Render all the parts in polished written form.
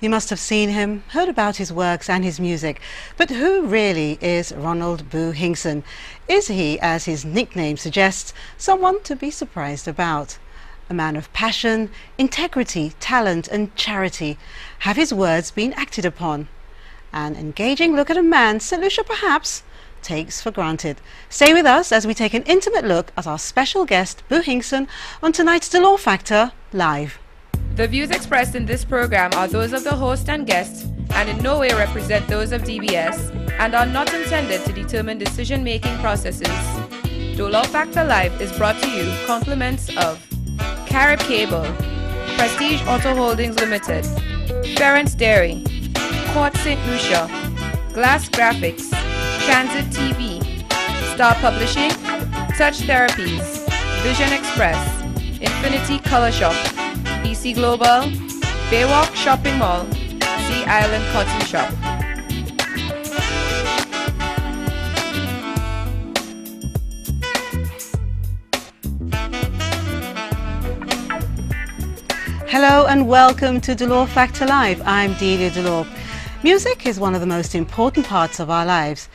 You must have seen him, heard about his works and his music, but who really is Ronald Boo Hinkson? Is he, as his nickname suggests, someone to be surprised about? A man of passion, integrity, talent and charity. Have his words been acted upon? An engaging look at a man St Lucia perhaps takes for granted. Stay with us as we take an intimate look at our special guest Boo Hinkson on tonight's Dolor Factor Live. The views expressed in this program are those of the host and guest and in no way represent those of DBS and are not intended to determine decision-making processes. Dolor Factor Live is brought to you compliments of Carib Cable, Prestige Auto Holdings Limited, Ference Dairy, Court St Lucia, Glass Graphics, Transit TV, Star Publishing, Touch Therapies, Vision Express, Infinity Color Shop, EC Global, Baywalk Shopping Mall, Sea Island Cotton Shop. Hello and welcome to Dolor Factor Live. I'm Delia Dolor. Music is one of the most important parts of our lives.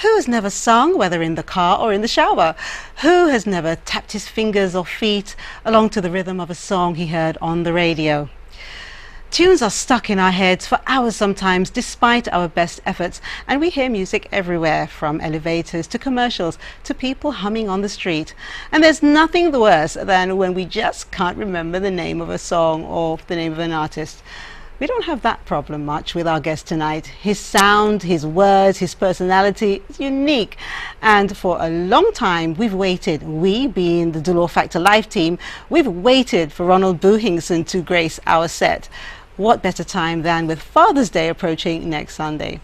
Who has never sung, whether in the car or in the shower? Who has never tapped his fingers or feet along to the rhythm of a song he heard on the radio? Tunes are stuck in our heads for hours sometimes, despite our best efforts, and we hear music everywhere, from elevators to commercials to people humming on the street. And there's nothing worse than when we just can't remember the name of a song or the name of an artist. We don't have that problem much with our guest tonight. His sound, his words, his personality is unique. And for a long time, we've waited, we being the Dolor Factor Live team, we've waited for Ronald Boo Hinkson to grace our set. What better time than with Father's Day approaching next Sunday?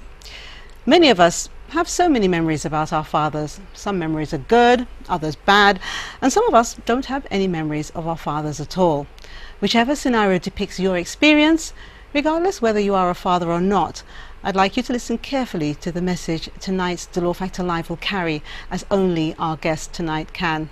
Many of us have so many memories about our fathers. Some memories are good, others bad, and some of us don't have any memories of our fathers at all. Whichever scenario depicts your experience, regardless whether you are a father or not, I'd like you to listen carefully to the message tonight's Dolor Factor Live will carry, as only our guest tonight can.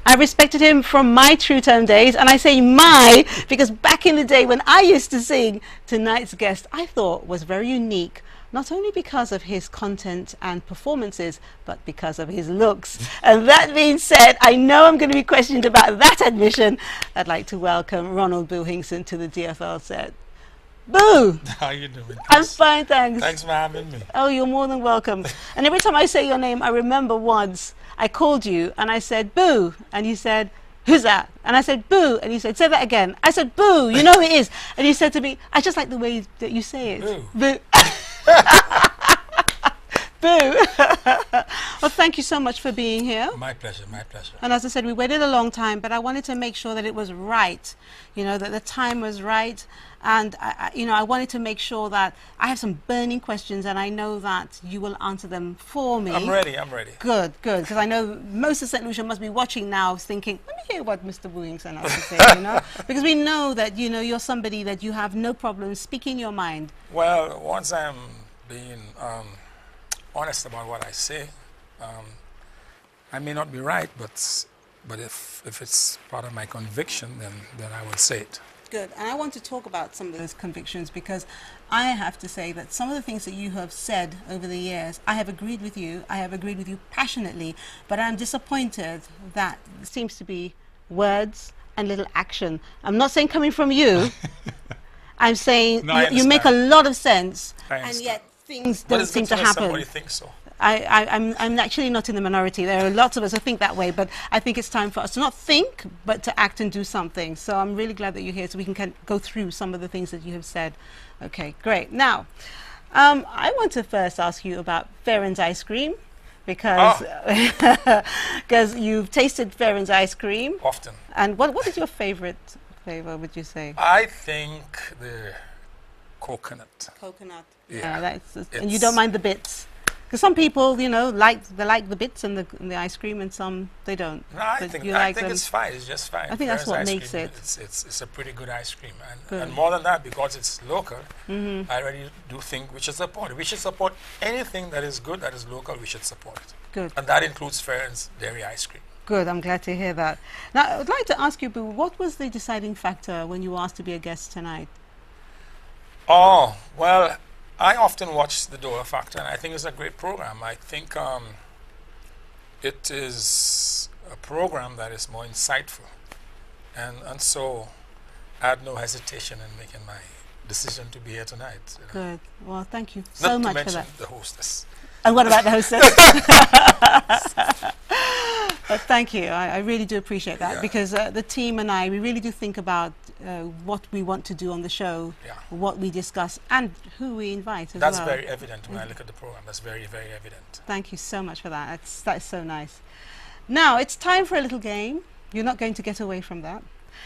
I respected him from my True Tone days, and I say my because back in the day when I used to sing, tonight's guest I thought was very unique, not only because of his content and performances, but because of his looks. And that being said, I know I'm going to be questioned about that admission. I'd like to welcome Ronald Boo Hinkson to the DFL set. Boo! How you doing? I'm fine, thanks. Thanks for having me. Oh, you're more than welcome. And every time I say your name, I remember once I called you and I said, Boo, and you said, who's that? And I said, Boo, and you said, say that again. I said, Boo, you know who it is. And you said to me, I just like the way that you say it. Boo. Boo. Boo. Well, thank you so much for being here. My pleasure, my pleasure. And as I said, we waited a long time, but I wanted to make sure that it was right, you know, that the time was right. And, I wanted to make sure that I have some burning questions, and I know that you will answer them for me. I'm ready, I'm ready. Good, good, because I know most of St Lucia must be watching now thinking, let me hear what Mr. Boo Hinkson has to say, you know? Because we know that, you know, you're somebody that you have no problem speaking your mind. Well, once I'm being honest about what I say, I may not be right, but if it's part of my conviction, then I will say it. Good. And I want to talk about some of those convictions, because I have to say that some of the things that you have said over the years, I have agreed with you. I have agreed with you passionately, but I'm disappointed that there seems to be words and little action. I'm not saying coming from you. I'm saying No, you make a lot of sense, I and understand. yet things don't seem to know happen. somebody thinks so. I'm actually not in the minority. There are lots of us who think that way, but I think it's time for us to not think, but to act and do something. So I'm really glad that you're here so we can go through some of the things that you have said. Okay, great. Now, I want to first ask you about Ference ice cream, because because you've tasted Ference ice cream. Often. And what is your favorite flavor, would you say? I think the coconut. Coconut. Yeah. And you don't mind the bits? Because some people, you know, like the bits and the ice cream, and some they don't. No, I think it's fine. It's just fine. I think that's what makes it. It's a pretty good ice cream, and more than that, because it's local, I really do think we should support it. We should support anything that is good, that is local. We should support it. Good. And that includes Ference dairy ice cream. Good. I'm glad to hear that. Now, I would like to ask you, Boo, what was the deciding factor when you were asked to be a guest tonight? Oh, well, I often watch the Dolor Factor, and I think it's a great program. I think it is a program that is more insightful. And so I had no hesitation in making my decision to be here tonight. You know. Good. Well, thank you Not so to much for mention that. the hostess. And what about the hostess? Thank you. I really do appreciate that, Yeah. because the team and I, we really do think about what we want to do on the show, Yeah. what we discuss, and who we invite as That's well. very evident when I look at the program. That's very, very evident. Thank you so much for that. That is so nice. Now, it's time for a little game. You're not going to get away from that.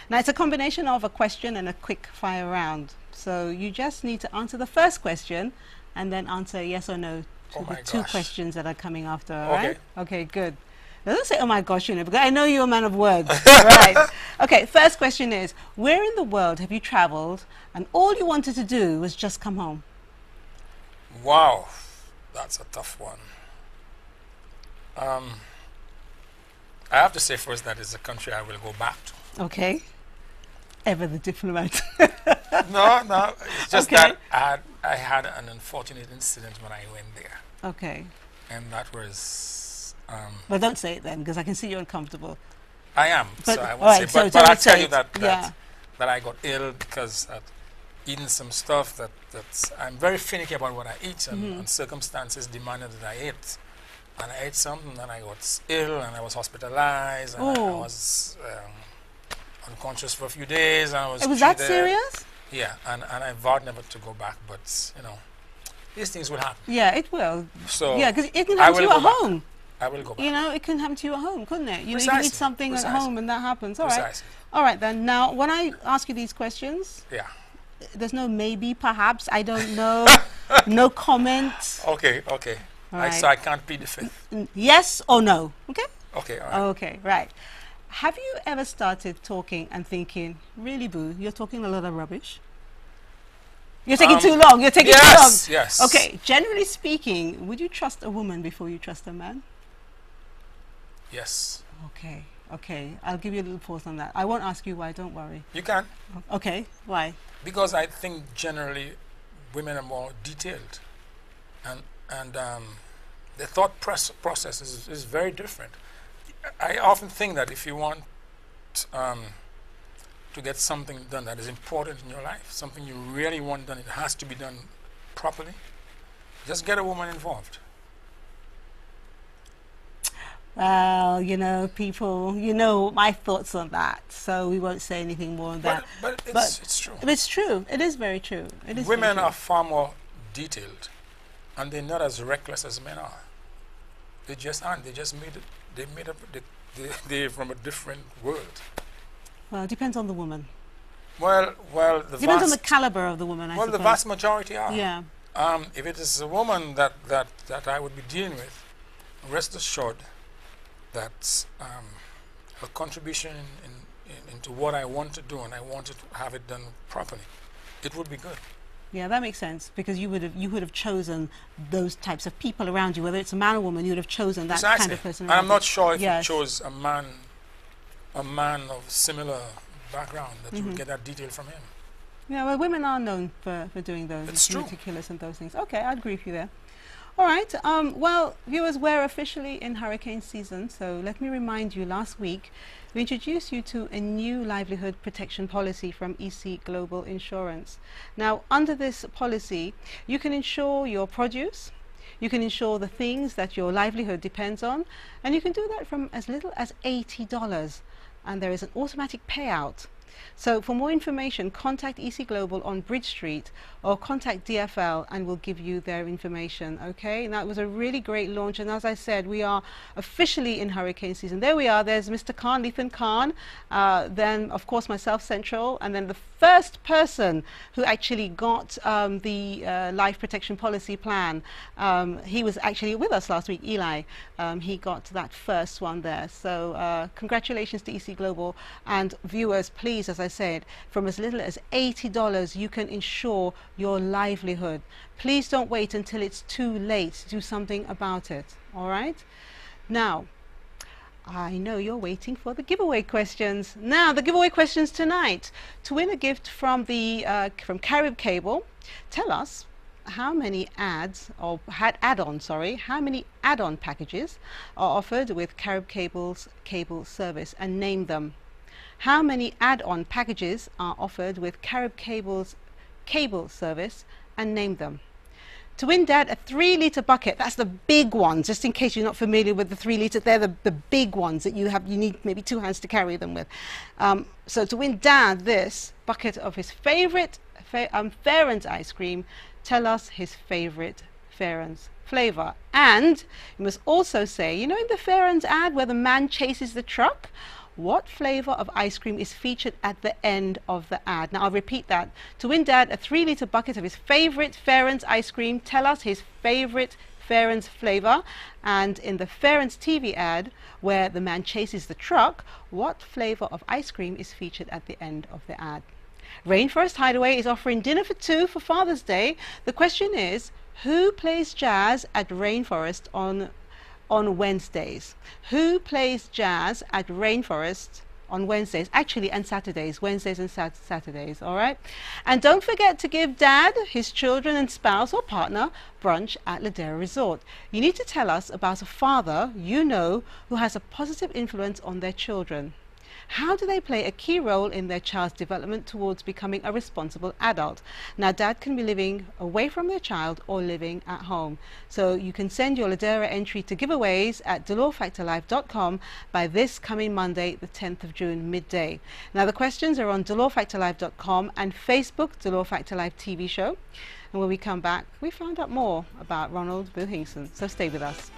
Now, it's a combination of a question and a quick fire round. So you just need to answer the first question and then answer yes or no to Oh the my two gosh. questions that are coming after, all Okay. right? Okay, good. Now, don't say, oh my gosh, you know, because I know you're a man of words. Right. Okay, first question is, where in the world have you traveled and all you wanted to do was just come home? Wow, that's a tough one. I have to say first that it's a country I will go back to. Okay. Ever the diplomat. No, it's just Okay. that I had an unfortunate incident when I went there, Okay. and that was Well, don't say it then, because I can see you're uncomfortable. I am. But- so I won't alright, say. so But don't I'll say tell you it. that Yeah. that I got ill because I'd eaten some stuff that's I'm very finicky about what I eat, and circumstances demanded that I ate. And I ate something, and I got ill, and I was hospitalized, and I Oh. was unconscious for a few days. And I was It was that treated. serious? Yeah, and I vowed never to go back, but you know, these things will happen. Yeah, it will. So Yeah, because it can I happen to will you at go back. home. I will go back. You know, it can happen to you at home, couldn't it? You know, you Precisely, need something at precisely. home and that happens. All right. Precisely. All right, then. Now, when I ask you these questions, Yeah. there's no maybe, perhaps, I don't know, no comment. Okay. All right. So I can't plead the fifth. Yes or no. Okay? Okay. All right. Okay, right. Have you ever started talking and thinking, really, Boo, you're talking a lot of rubbish? You're taking too long. You're taking too long. Yes. Yes. Okay, generally speaking, would you trust a woman before you trust a man? Yes. Okay. I'll give you a little pause on that. I won't ask you why, don't worry. You can, Okay, why? because I think generally women are more detailed, and the thought process is very different. I often think that if you want to get something done that is important in your life, something you really want done, it has to be done properly. Just get a woman involved. Well, you know, people, you know my thoughts on that, so we won't say anything more on that. But But- it's true. It's true. It is very true. It is Women very are far more detailed, and they're not as reckless as men are. They just aren't. They just made it. They made up. They're from a different world. true. Well, it depends on the woman. Well, the Depends on the vast. caliber of the woman, I Well, the suppose. vast majority are. Yeah. If it is a woman that I would be dealing with, rest assured that her contribution into what I want to do, and I want to have it done properly, it would be good. Yeah, that makes sense, because you would have chosen those types of people around you, whether it's a man or woman. You would have chosen that Precisely. kind of person. And I'm around not you. sure if Yes. you chose a man of similar background that you would get that detail from him. Yeah, well, women are known for doing those. It's true. Meticulous and those things. Okay, I agree with you there. All right. Well, viewers, we're officially in hurricane season, so let me remind you, last week we introduced you to a new livelihood protection policy from EC Global Insurance. Now, under this policy, you can insure your produce, you can insure the things that your livelihood depends on, and you can do that from as little as $80, and there is an automatic payout. So for more information, contact EC Global on Bridge Street or contact DFL and we'll give you their information, okay? And that was a really great launch, and as I said, we are officially in hurricane season. There we are, there's Mr. Khan, Lethan Khan, then of course myself, Central, and then the first person who actually got the life protection policy plan. He was actually with us last week, Eli. He got that first one there. So congratulations to EC Global, and viewers, please, as I said, from as little as $80 you can insure your livelihood. Please don't wait until it's too late to do something about it. All right? Now, I know you're waiting for the giveaway questions. Now, the giveaway questions tonight. To win a gift from from Carib Cable, tell us how many how many add-on packages are offered with Carib Cable's cable service, and name them. How many add-on packages are offered with Carib Cable's cable service, and name them. To win, Dad, a 3-litre bucket. That's the big ones, just in case you're not familiar with the 3-litre. They're the big ones that you need maybe 2 hands to carry them with. So to win Dad this bucket of his favourite Farron's ice cream, tell us his favourite Farron's flavour. And you must also say, you know in the Farron's ad where the man chases the truck, what flavour of ice cream is featured at the end of the ad? Now I'll repeat that. To win Dad a 3-litre bucket of his favourite Farron's ice cream, tell us his favourite Farron's flavour. And in the Farron's TV ad where the man chases the truck, what flavour of ice cream is featured at the end of the ad? Rainforest Hideaway is offering dinner for 2 for Father's Day. The question is, who plays jazz at Rainforest on Wednesdays? Who plays jazz at Rainforest on Wednesdays, actually, and Saturdays, Wednesdays and Saturdays, all right? And don't forget to give Dad, his children and spouse or partner brunch at Ladera Resort. You need to tell us about a father you know who has a positive influence on their children. How do they play a key role in their child's development towards becoming a responsible adult? Now, Dad can be living away from their child or living at home. So you can send your Ladera entry to giveaways at dolorfactorlive.com by this coming Monday, the 10th of June, midday. Now, the questions are on dolorfactorlive.com and Facebook, Dolor Factor Live TV show. And when we come back, we find out more about Ronald Boo Hinkson. So stay with us.